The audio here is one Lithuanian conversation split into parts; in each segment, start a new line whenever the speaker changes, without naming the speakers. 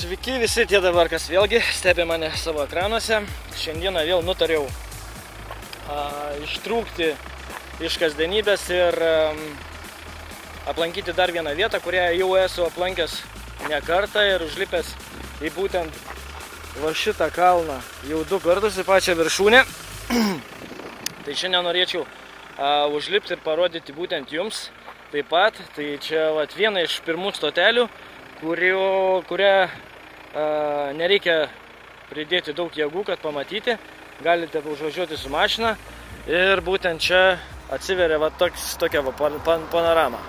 Sveiki visi tie dabar, kas vėlgi stebi mane savo ekranuose. Šiandieną vėl nutariau ištrūkti iš kasdienybės ir aplankyti dar vieną vietą, kurią jau esu aplankęs ne kartą ir užlipęs į būtent va šitą kalną jau 2 kartus į pačią viršūnę. Tai šiandien norėčiau užlipti ir parodyti būtent jums taip pat. Tai čia vat viena iš pirmų stotelių, kurią nereikia pridėti daug jėgų, kad pamatyti. Galite užvažiuoti su mašina ir būtent čia atsiveria va tokia panorama.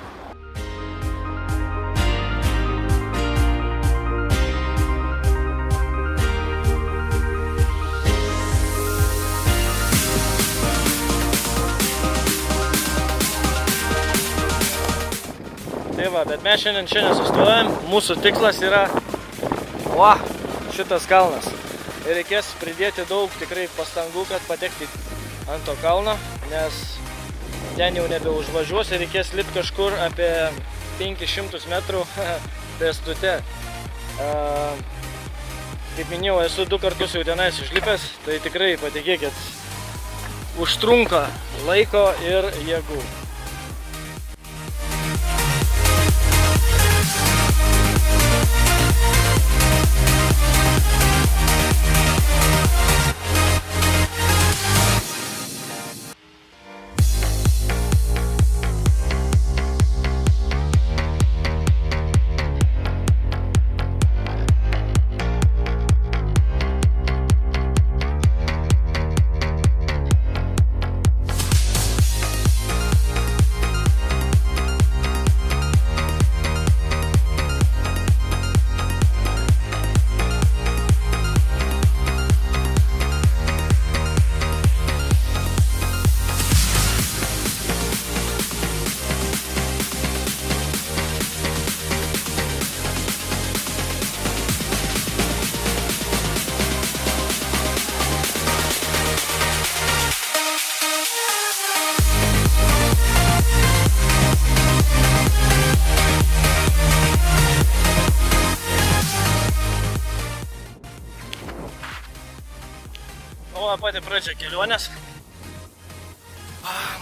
Tai va, bet mes šiandien čia nesustojam. Mūsų tikslas yra šitas kalnas. Ir reikės pridėti daug tikrai pastangų, kad patekti ant to kalno, nes ten jau nebeužvažiuos ir reikės lipti kažkur apie 500 metrų pėstute. Kaip minėjau, esu 2 kartus jau tenais užlipęs, tai tikrai patikėkit, užtrunka laiko ir jėgų. Pati pradžia kelionės.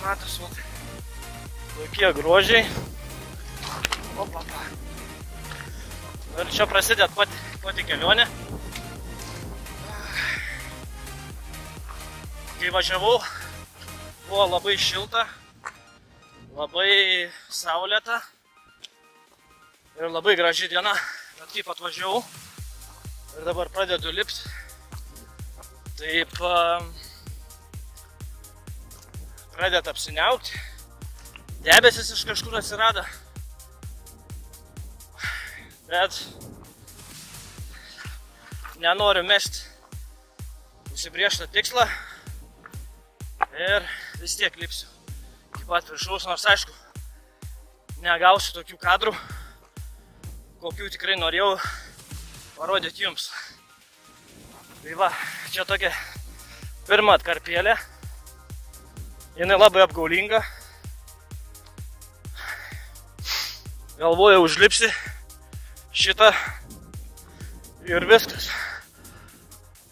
Matos, tokie grožiai. Ir čia prasideda pati kelionė. Kai važiavau, buvo labai šilta, labai saulėta ir labai graži diena. Bet kaip atvažiavau ir dabar pradedu lipti, taip pradeda apsiniaukti, debesis iš kažkur atsirado, bet nenoriu mesti užsibrėžtą tikslą ir vis tiek lipsiu iki pat viršaus, nors aišku, negausiu tokių kadrų, kokių tikrai norėjau parodyti jums. Tai va, čia tokia pirma atkarpėlė, jinai labai apgaulinga, galvoju užlipsi šitą ir viskas,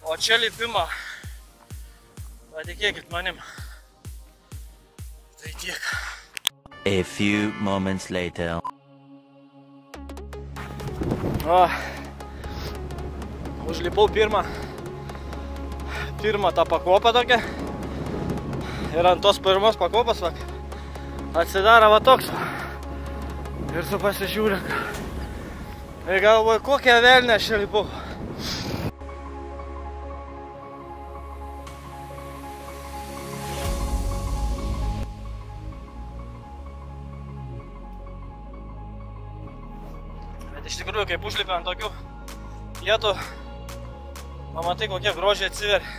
o čia lipimą, patikėkit manim, tai tiek.
A few moments later.
Užlipau pirmą tą pakopą tokią ir ant tos pirmos pakopos atsidaro va toks ir tu pasižiūri ir galvoju, kokią velnę aš čia lipau. Bet iš tikrųjų, kaip užlipi ant tokių vietų, pamatai, kokie grožiai atsiveria,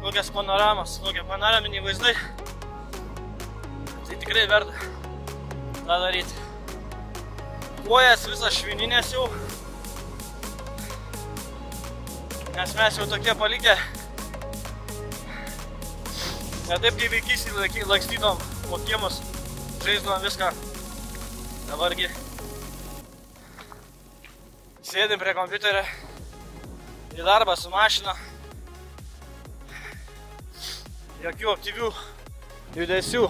kokias panoramos, kokie panoraminiai vaizdai. Tai tikrai verta tą daryti. Kojas visas švininės jau, nes mes jau tokie palikę. Ne taip, kaip vaikystėje lakstytom po kiemus, žaisdavom viską. Dabargi sėdim prie kompiuterio, į darbą su mašina. Jokių aktyvių judesių.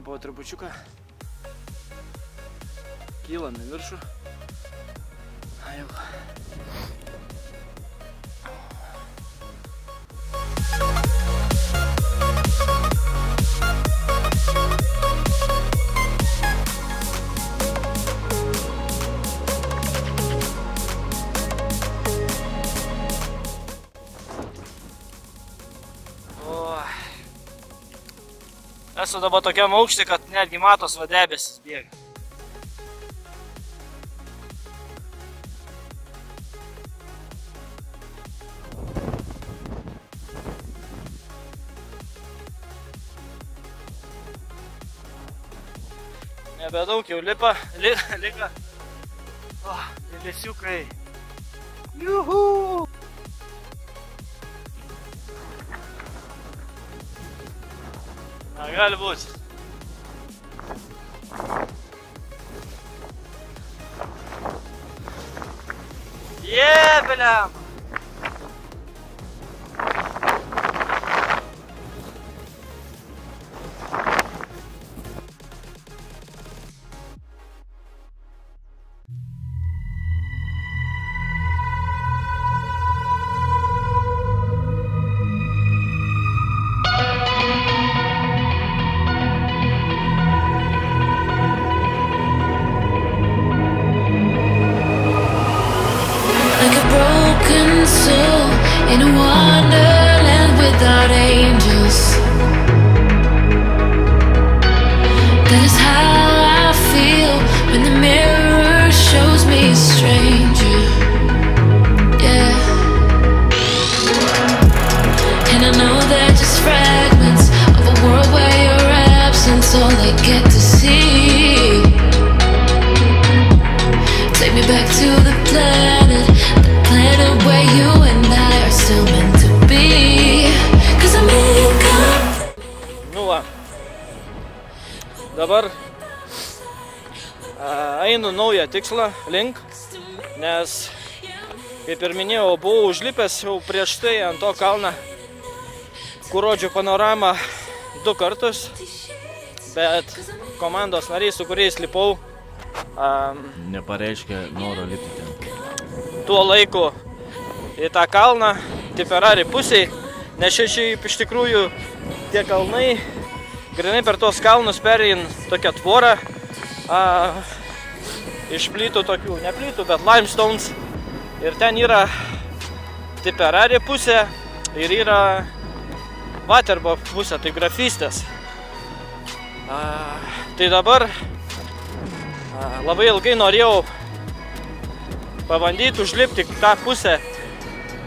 Po trupučiuką kylam į viršų. Jau. Esu dabar tokiam aukšti, kad netgi matos va debesis bėga. Nebedaug jau lika. Debesiukai. Juhu! Gali būti. Bliam!
In a wonderland without angels. That is how I feel when the mirror shows me a stranger. Yeah. And I know they're just fragments of a world where your absence all I get to see. Take me back to the planet where you and I are still meant to be. 'Cause I'm incomplete.
Nu va. Dabar einu naują tikslą link, nes, kaip ir minėjau, buvau užlipęs jau prieš tai ant to kalną, kur rodžiu panoramą 2 kartus, bet komandos nariai, su kuriais lipau,
nepareiškia noro lipti ten.
Tuo laiku į tą kalną, Tipperary pusėj, nes šiaip iš tikrųjų tie kalnai, grinai per tos kalnus perein tokią tvorą, iš plytų tokių, ne plytų, bet limestones, ir ten yra Tipperary pusė ir yra Waterbuck pusė, tai grafystės. Tai dabar labai ilgai norėjau pabandyti užlipti tą pusę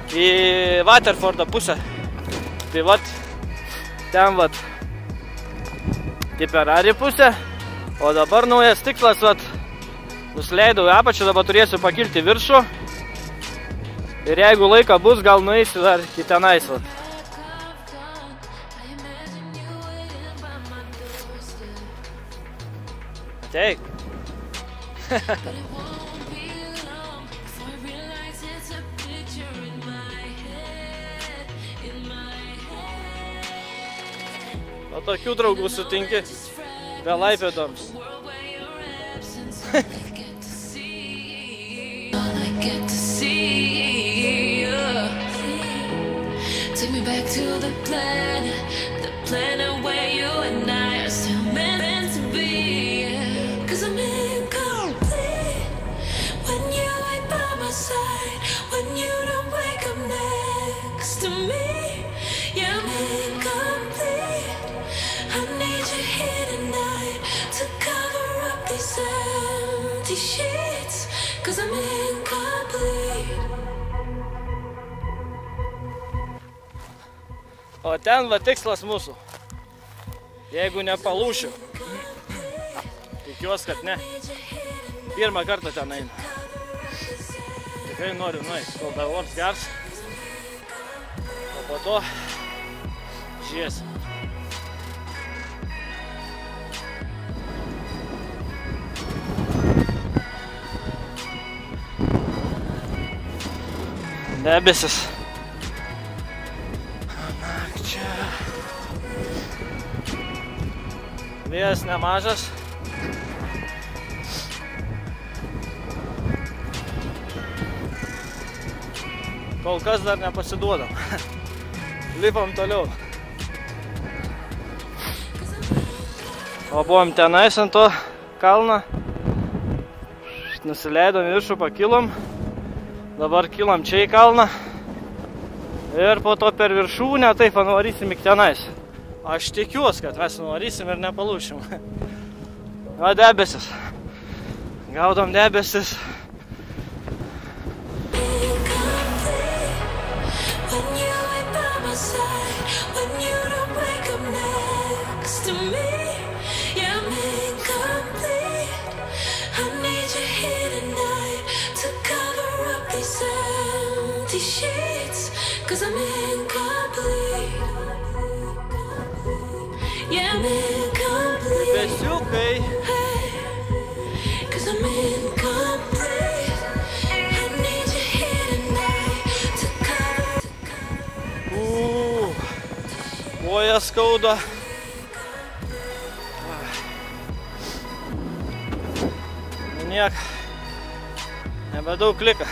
į Waterfordo pusę. Tai vat, ten vat Tipperary pusė, o dabar naujas tikslas, vat, nusileidau į apačią, dabar turėsiu pakilti viršų ir jeigu laika bus, gal nueisiu dar į tenais, vat. Ateik. O tokių draugų sutinki belaipėdoms.
Take me back to the planet where you and I are still side when you don't wake up next to me. Yeah, I'm incomplete. I need you here tonight to cover up these empty sheets, 'cause I'm incomplete.
O ten va tikslas mūsų. Jeigu nepalūšiu, tikiuosi, kad ne. Pirmą kartą ten einu. Tikrai noriu nueiti, kol dar oras gers. O po to žiesi. Debesis. Nakčia. Vėjas nemažas. Kol kas dar nepasiduodam. Lipam toliau. O buvom tenais ant to kalną. Nusileidom viršų, pakilom. Dabar kilom čia į kalną. Ir po to per viršūnę taip nuvarysim iki tenais. Aš tikiuosi, kad mes nuvarysim ir nepalūšim. Va debesis. Gaudom debesis.
Cause I'm incomplete. Yeah, I'm incomplete.
Besiukai.
Cause I'm incomplete. I need you here tonight to cover.
Koja skauda. Niek. Nebedaug lika.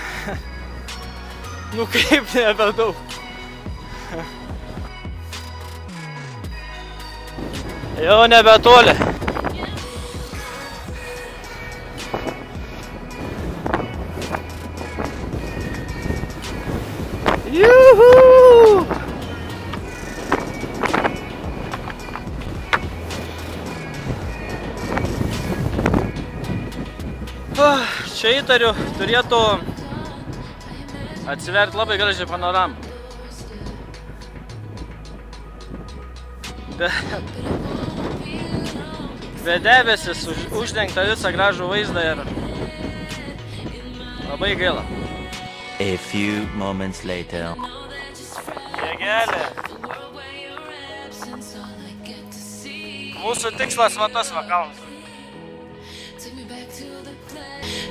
Nu kaip nebedaug. Jau nebetoli. Juhu! Čia įtariu, turėtų atsiverti labai gražiai panoramą. Be debesis uždengta visą gražų vaizdą ir labai gaila.
A few moments later.
Jėgelė. Mūsų tikslas va tas va kalnas.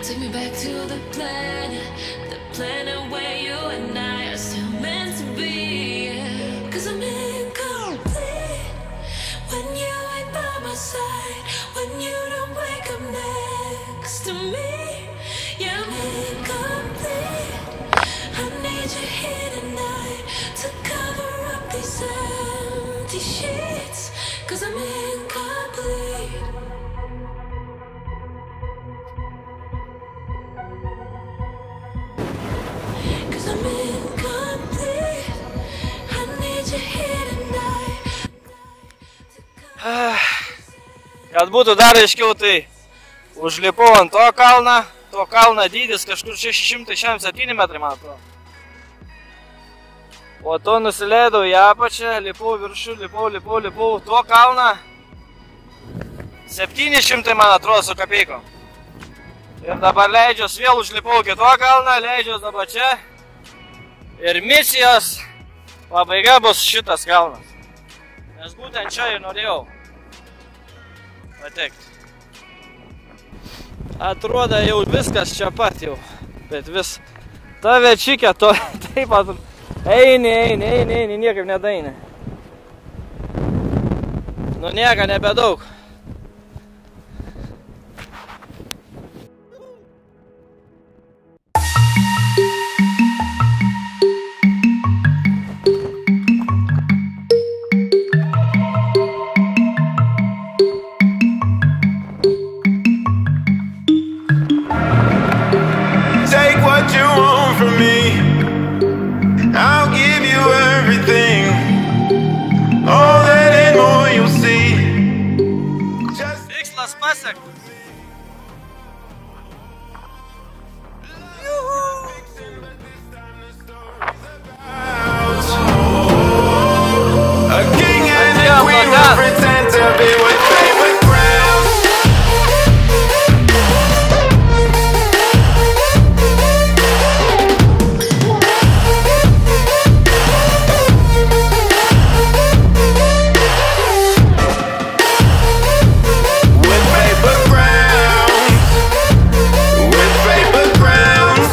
Take me back to the planet where you and I are still meant to be. Cause I'm incomplete when you ain't by my side, when you don't wake up next to me. Yeah, I'm incomplete. I need you here tonight to cover up these empty sheets. Cause I'm incomplete. I'm incomplete. I need you here tonight.
Kad būtų dar aiškiau, tai užlipau ant to kalną dydis kažkur 667 metrai, man atrodo. Po to nusileidau į apačią, lipau viršų, lipau to kalną 700, man atrodo, su kapeikom. Ir dabar leidžiuos vėl užlipau kito kalną, leidžiuos dabar čia. Ir misijos pabaiga bus šitas kalnas. Nes būtent čia ir norėjau patekti. Atrodo jau viskas čia pat jau. Bet vis tave čikė to taip pat. Eini, niekaip nedaini. Nu nieka nebedaug.
Take what you want. want from me, I'll give you everything. All that and more you'll see.
Tikslas pasiektas.
A king and a queen will pretend to be with paper crowns. With paper crowns. With paper crowns.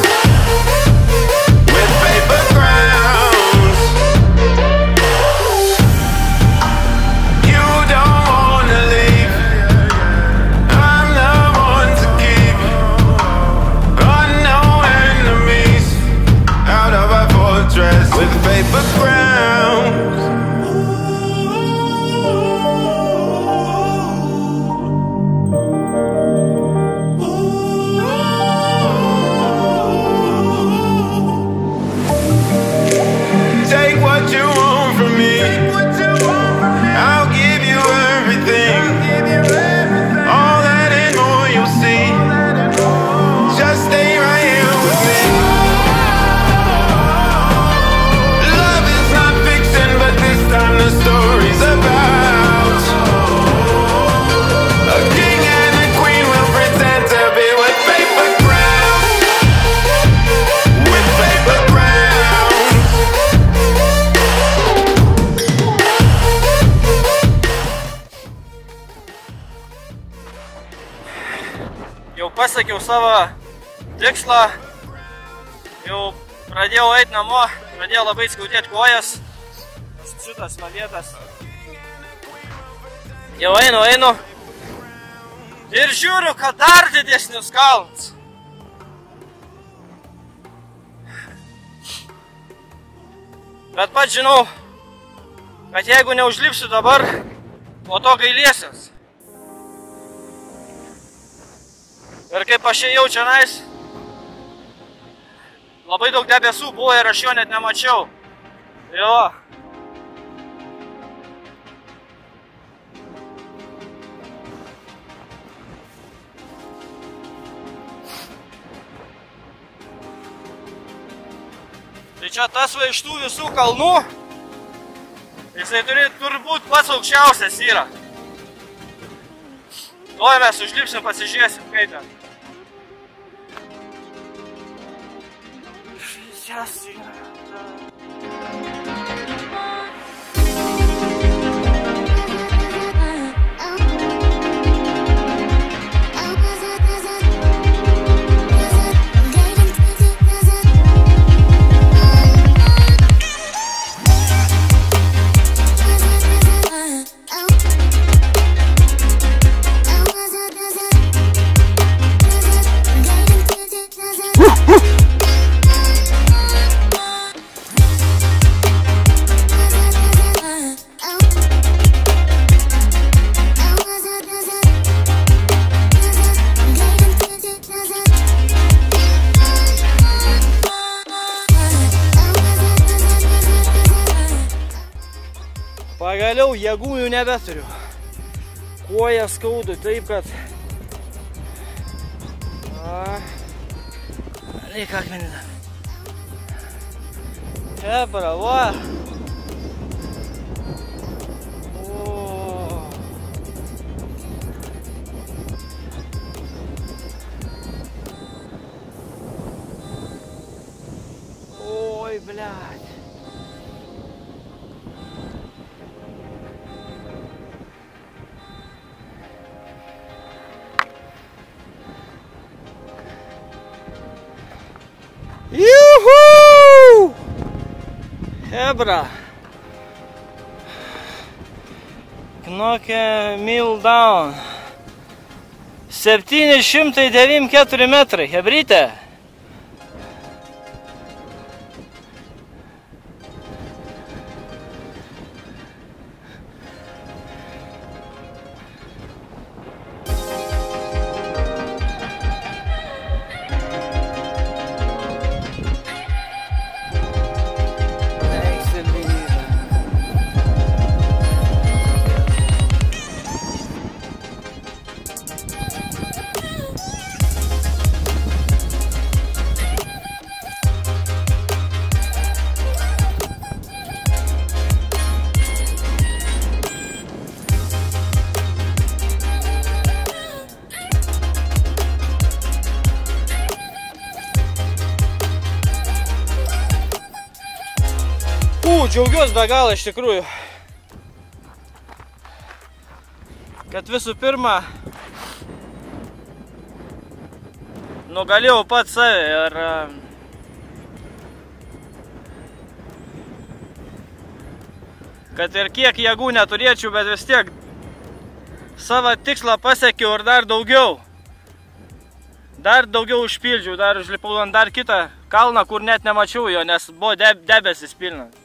With paper crowns. You don't wanna leave. I'm the one to keep. Unknown enemies out of our fortress with paper crowns. Take what you want from me. I'll give you everything. All that and more you'll see. Just stay right here with me. Love is not fiction, but this time the story's about a king and a queen will pretend to be with paper crowns. With paper crowns.
Jau pasiekiau savo tikslą, jau pradėjau eiti namo, pradėjo labai skaudėti kojas, šitas navietas. Jau einu ir žiūriu, kad dar didesnius kalnus. Bet pats žinau, kad jeigu neužlipsiu dabar, po to gailėsiuos. Ir kaip aš ėjau čionais, labai daug debesų buvo ir aš jo net nemačiau. Jo. Tai čia tas va iš tų visų kalnų, jisai turbūt pats aukščiausias yra. Tuoj mes užlipsim, pasižiūrėsim, kaip ten. Pagaliau jėgų jau nebeturiu. Koja skaudu taip, kad... Reik akmenį. Čia, bravo. Ой, блядь. Juhu! Hebra. Knokė mil down. 794 metrai, hebrytė. Džiaugiuosi be galo iš tikrųjų. Kad visų pirma nugalėjau pats save ir kad ir kiek jėgų neturėčiau, bet vis tiek savo tikslą pasiekiau ir dar daugiau užpildžiau, dar užlipau ant dar kitą kalną, kur net nemačiau jo, nes buvo debesis pilnas.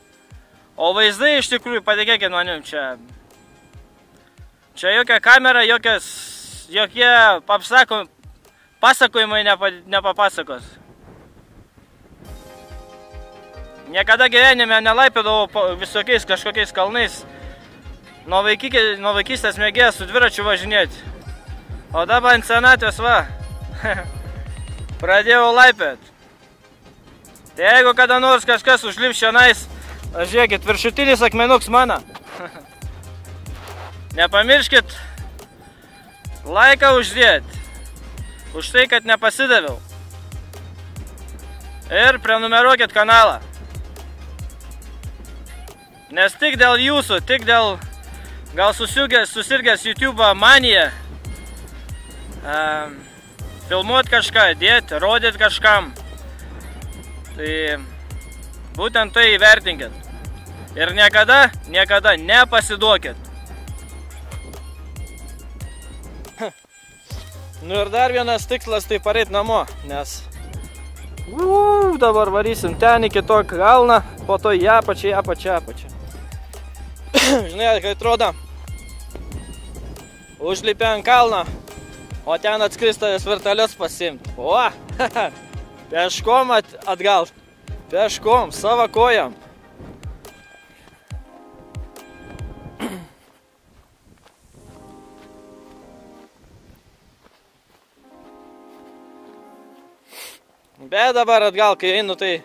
O vaizdai iš tikrųjų, patikėkit manim, čia jokia kamera, jokie pasakojimai nepapasakos. Niekada gyvenime nelaipėdavau visokiais kažkokiais kalnais. Nuo vaikystės mėgėjęs su dviračiu važinėti. O dabar ant senatvės va, pradėjau laipėt. Tai jeigu kada nors kažkas užlips šiandien, žiūrėkit, viršutinis akmenuks mano. Nepamirškit laiką uždėti. Už tai, kad nepasidaviau. Ir prenumeruokit kanalą. Nes tik dėl jūsų, tik dėl gal susirgęs YouTube manija, filmuot kažką, dėti, rodyt kažkam. Tai būtent tai įvertinkit. Ir niekada nepasiduokit. Nu ir dar vienas tikslas tai pareit namo, nes dabar varysim ten iki to kalną, po to į apačią. Žinai, kai atrodo, užlipė ant kalną, o ten atskristas virtalius pasiimti. O, peškom atgal, peškom, savo kojam. Bet dabar atgal, kai einu, tai